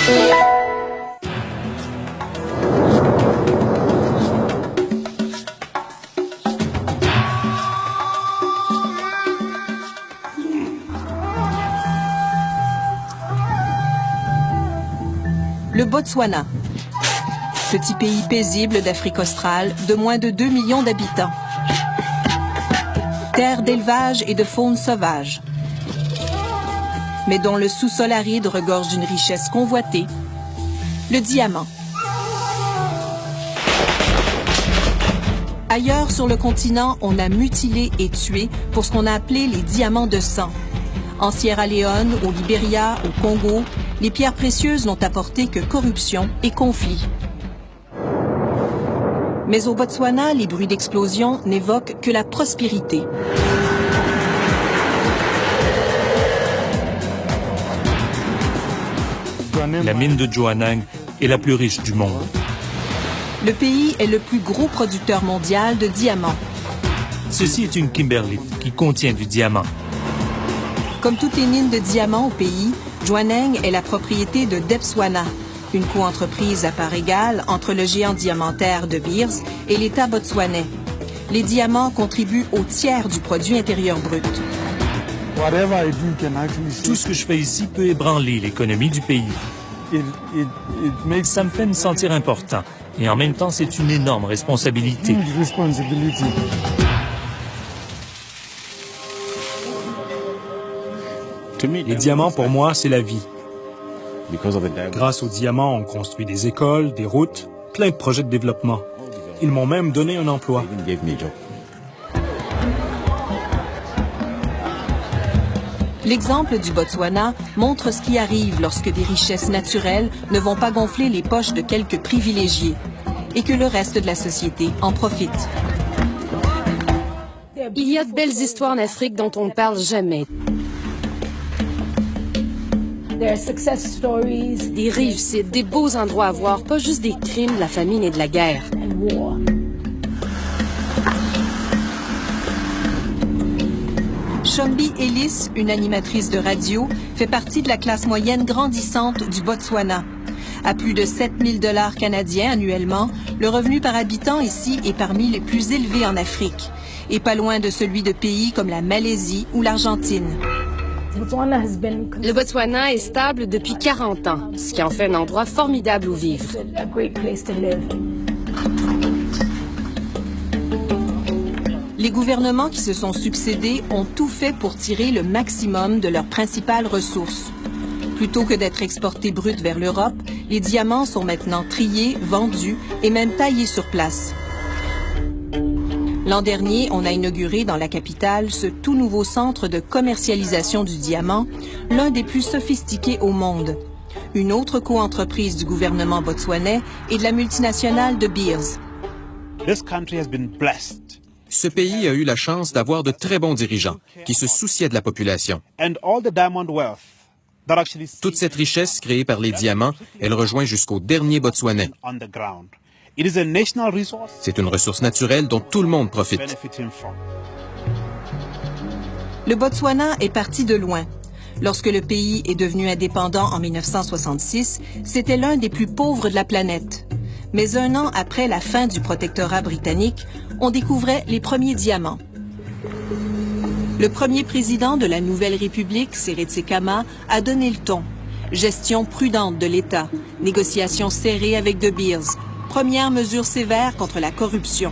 Le Botswana, petit pays paisible d'Afrique australe de moins de 2 millions d'habitants. Terre d'élevage et de faune sauvage, mais dont le sous-sol aride regorge d'une richesse convoitée, le diamant. Ailleurs sur le continent, on a mutilé et tué pour ce qu'on a appelé les diamants de sang. En Sierra Leone, au Libéria, au Congo, les pierres précieuses n'ont apporté que corruption et conflit. Mais au Botswana, les bruits d'explosion n'évoquent que la prospérité. La mine de Jwaneng est la plus riche du monde. Le pays est le plus gros producteur mondial de diamants. Ceci est une kimberlite qui contient du diamant. Comme toutes les mines de diamants au pays, Jwaneng est la propriété de Debswana, une coentreprise à part égale entre le géant diamantaire De Beers et l'État botswanais. Les diamants contribuent au tiers du produit intérieur brut. Tout ce que je fais ici peut ébranler l'économie du pays. Ça me fait me sentir important et en même temps, c'est une énorme responsabilité. Les diamants, pour moi, c'est la vie. Grâce aux diamants, on construit des écoles, des routes, plein de projets de développement. Ils m'ont même donné un emploi. L'exemple du Botswana montre ce qui arrive lorsque des richesses naturelles ne vont pas gonfler les poches de quelques privilégiés et que le reste de la société en profite. Il y a de belles histoires en Afrique dont on ne parle jamais. Des réussites, des beaux endroits à voir, pas juste des crimes, de la famine et de la guerre. Shombi Ellis, une animatrice de radio, fait partie de la classe moyenne grandissante du Botswana. À plus de 7 000 $ canadiens annuellement, le revenu par habitant ici est parmi les plus élevés en Afrique, et pas loin de celui de pays comme la Malaisie ou l'Argentine. Le Botswana est stable depuis 40 ans, ce qui en fait un endroit formidable où vivre. Les gouvernements qui se sont succédés ont tout fait pour tirer le maximum de leurs principales ressources. Plutôt que d'être exportés bruts vers l'Europe, les diamants sont maintenant triés, vendus et même taillés sur place. L'an dernier, on a inauguré dans la capitale ce tout nouveau centre de commercialisation du diamant, l'un des plus sophistiqués au monde. Une autre coentreprise du gouvernement botswanais et de la multinationale De Beers. Ce pays a eu la chance d'avoir de très bons dirigeants qui se souciaient de la population. Toute cette richesse créée par les diamants, elle rejoint jusqu'au dernier Botswanais. C'est une ressource naturelle dont tout le monde profite. Le Botswana est parti de loin. Lorsque le pays est devenu indépendant en 1966, c'était l'un des plus pauvres de la planète. Mais un an après la fin du protectorat britannique, on découvrait les premiers diamants. Le premier président de la Nouvelle République, Seretse Khama, a donné le ton. Gestion prudente de l'État, négociations serrées avec De Beers, première mesure sévère contre la corruption.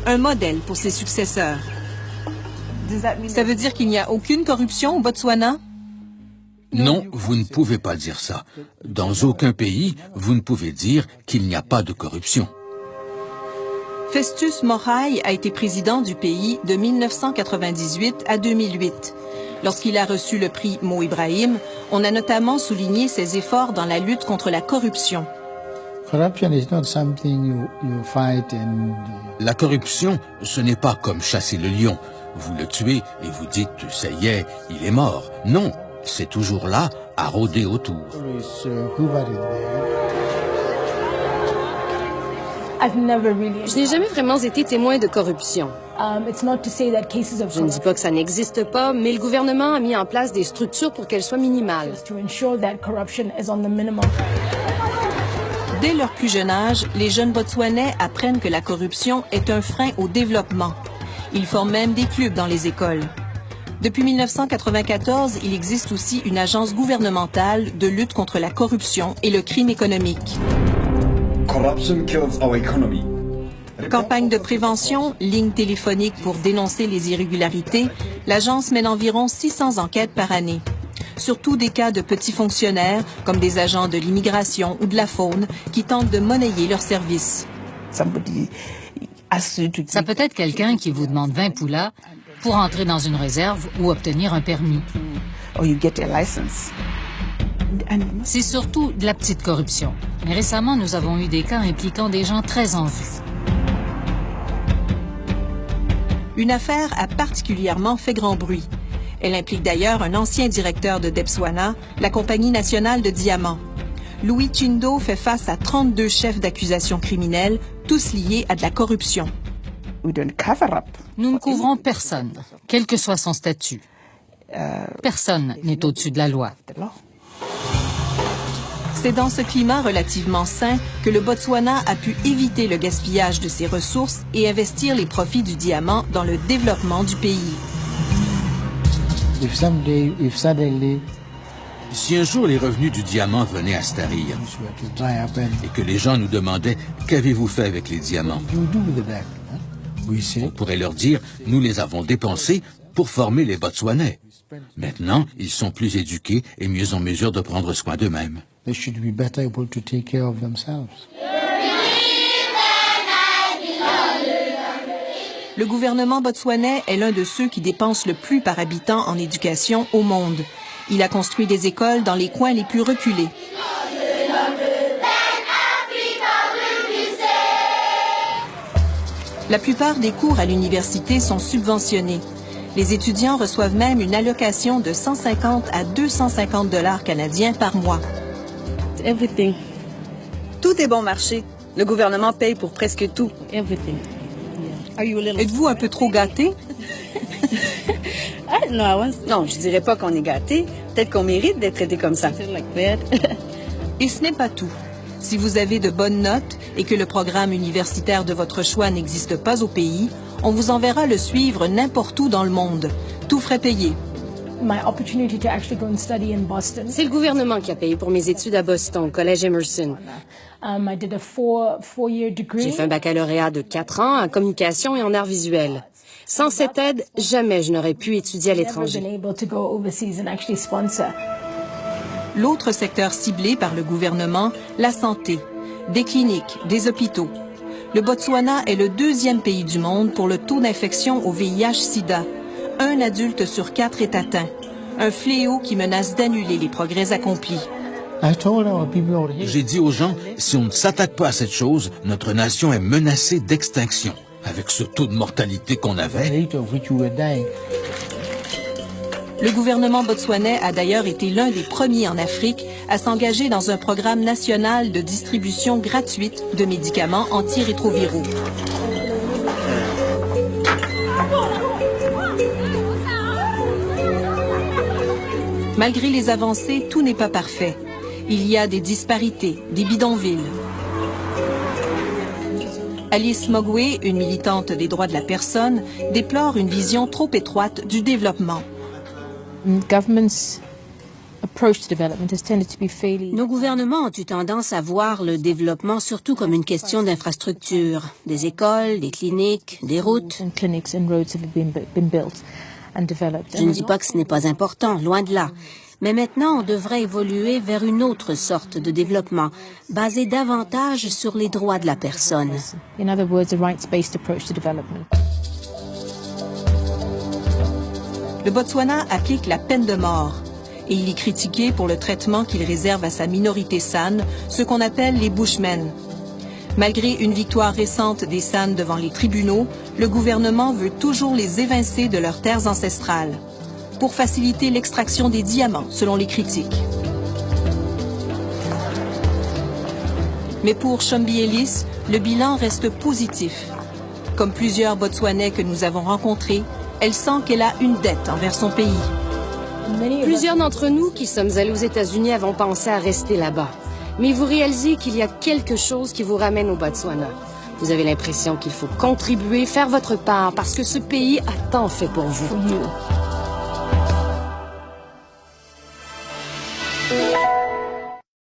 Un modèle pour ses successeurs. Ça veut dire qu'il n'y a aucune corruption au Botswana? Non, vous ne pouvez pas dire ça. Dans aucun pays, vous ne pouvez dire qu'il n'y a pas de corruption. Festus Mogae a été président du pays de 1998 à 2008. Lorsqu'il a reçu le prix Mo Ibrahim, on a notamment souligné ses efforts dans la lutte contre la corruption. La corruption, ce n'est pas comme chasser le lion. Vous le tuez et vous dites « ça y est, il est mort ». Non, c'est toujours là, à rôder autour. Je n'ai jamais vraiment été témoin de corruption. Je ne dis pas que ça n'existe pas, mais le gouvernement a mis en place des structures pour qu'elles soient minimales. Dès leur plus jeune âge, les jeunes Botswanais apprennent que la corruption est un frein au développement. Ils forment même des clubs dans les écoles. Depuis 1994, il existe aussi une agence gouvernementale de lutte contre la corruption et le crime économique. Campagne de prévention, ligne téléphonique pour dénoncer les irrégularités, l'agence mène environ 600 enquêtes par année. Surtout des cas de petits fonctionnaires, comme des agents de l'immigration ou de la faune, qui tentent de monnayer leurs services. Ça peut être quelqu'un qui vous demande 20 poulas pour entrer dans une réserve ou obtenir un permis. C'est surtout de la petite corruption. Mais récemment, nous avons eu des cas impliquant des gens très en vue. Une affaire a particulièrement fait grand bruit. Elle implique d'ailleurs un ancien directeur de Debswana, la Compagnie nationale de diamants. Louis Chindo fait face à 32 chefs d'accusation criminels, tous liés à de la corruption. Nous ne couvrons personne, quel que soit son statut. Personne n'est au-dessus de la loi. C'est dans ce climat relativement sain que le Botswana a pu éviter le gaspillage de ses ressources et investir les profits du diamant dans le développement du pays. Si un jour les revenus du diamant venaient à se tarir et que les gens nous demandaient « Qu'avez-vous fait avec les diamants ?» On pourrait leur dire « Nous les avons dépensés pour former les Botswanais. Maintenant, ils sont plus éduqués et mieux en mesure de prendre soin d'eux-mêmes. » Le gouvernement botswanais est l'un de ceux qui dépensent le plus par habitant en éducation au monde. Il a construit des écoles dans les coins les plus reculés. La plupart des cours à l'université sont subventionnés. Les étudiants reçoivent même une allocation de 150 à 250 $ canadiens par mois. Everything. Tout est bon marché. Le gouvernement paye pour presque tout. Everything. Êtes-vous un peu trop gâté? Non, je dirais pas qu'on est gâté. Peut-être qu'on mérite d'être traité comme ça. Et ce n'est pas tout. Si vous avez de bonnes notes et que le programme universitaire de votre choix n'existe pas au pays, on vous enverra le suivre n'importe où dans le monde. Tout frais payé. C'est le gouvernement qui a payé pour mes études à Boston, au Collège Emerson. J'ai fait un baccalauréat de 4 ans en communication et en arts visuels. Sans cette aide, jamais je n'aurais pu étudier à l'étranger. L'autre secteur ciblé par le gouvernement, la santé. Des cliniques, des hôpitaux. Le Botswana est le 2e pays du monde pour le taux d'infection au VIH-Sida. 1 adulte sur 4 est atteint. Un fléau qui menace d'annuler les progrès accomplis. J'ai dit aux gens, si on ne s'attaque pas à cette chose, notre nation est menacée d'extinction. Avec ce taux de mortalité qu'on avait. Le gouvernement botswanais a d'ailleurs été l'un des premiers en Afrique à s'engager dans un programme national de distribution gratuite de médicaments antirétroviraux. Malgré les avancées, tout n'est pas parfait. Il y a des disparités, des bidonvilles. Alice Mogwe, une militante des droits de la personne, déplore une vision trop étroite du développement. Nos gouvernements ont eu tendance à voir le développement surtout comme une question d'infrastructure. Des écoles, des cliniques, des routes. Je ne dis pas que ce n'est pas important, loin de là. Mais maintenant, on devrait évoluer vers une autre sorte de développement, basé davantage sur les droits de la personne. Le Botswana applique la peine de mort et il est critiqué pour le traitement qu'il réserve à sa minorité San, ceux qu'on appelle les Bushmen. Malgré une victoire récente des San devant les tribunaux, le gouvernement veut toujours les évincer de leurs terres ancestrales pour faciliter l'extraction des diamants, selon les critiques. Mais pour Chombi Ellis, le bilan reste positif. Comme plusieurs Botswanais que nous avons rencontrés, elle sent qu'elle a une dette envers son pays. Plusieurs d'entre nous qui sommes allés aux États-Unis avons pensé à rester là-bas. Mais vous réalisez qu'il y a quelque chose qui vous ramène au Botswana. Vous avez l'impression qu'il faut contribuer, faire votre part, parce que ce pays a tant fait pour vous.